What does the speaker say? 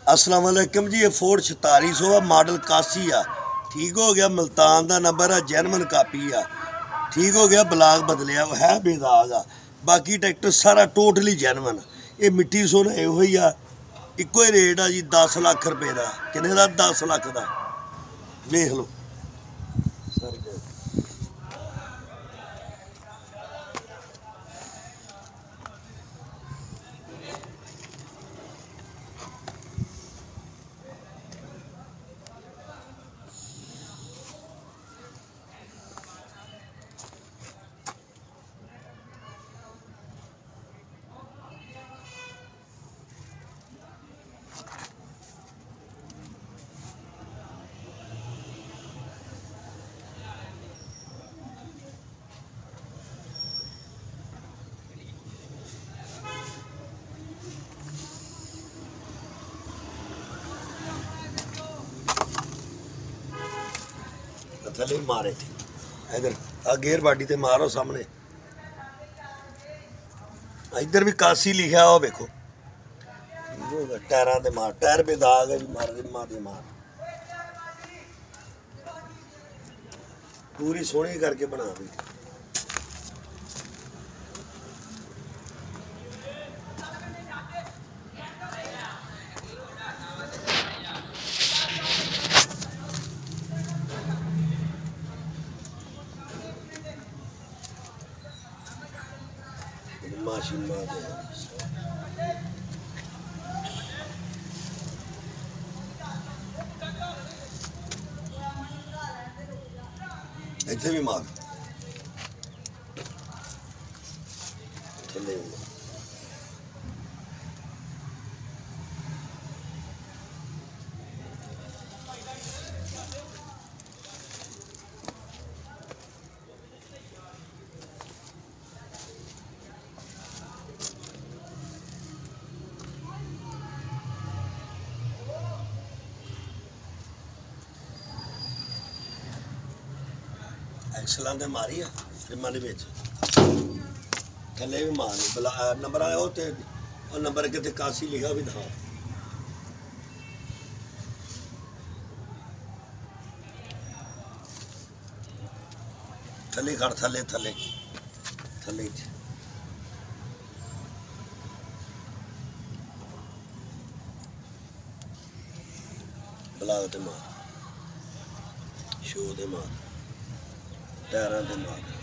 अस्सलाम वालेकुम जी। ये फोर्ड 4600 आ, मॉडल 81 आ। ठीक हो गया, मुल्तान का नंबर है, जैनमन कापी आ। ठीक हो गया, ब्लाक बदलिया है, बेदाग आ। बाकी ट्रैक्टर सारा टोटली जैनमन। ये मिट्टी सोना यो ही आ। इको ही रेट आ जी 10 लाख रुपए का। किन्ने का? 10 लाख का। देख लो थले मारे थे। इधर आ गेयर बाडी ते मारो सामने। इधर भी 81 लिखा हो, देखो टायरा दे मार। टायर बेदाग है जी, मार पूरी सोहनी करके बना दी। माशीमा इतने भी मार थले एक्सलां ते मारी है फिल्मां दे विच। थले भी मार बला नंबर आया हो ते नंबर कितने 81 लिखा भी था। थले खड़ थले थले थले ब्लाक ते मार, शो ते मार, टायरां ते मार।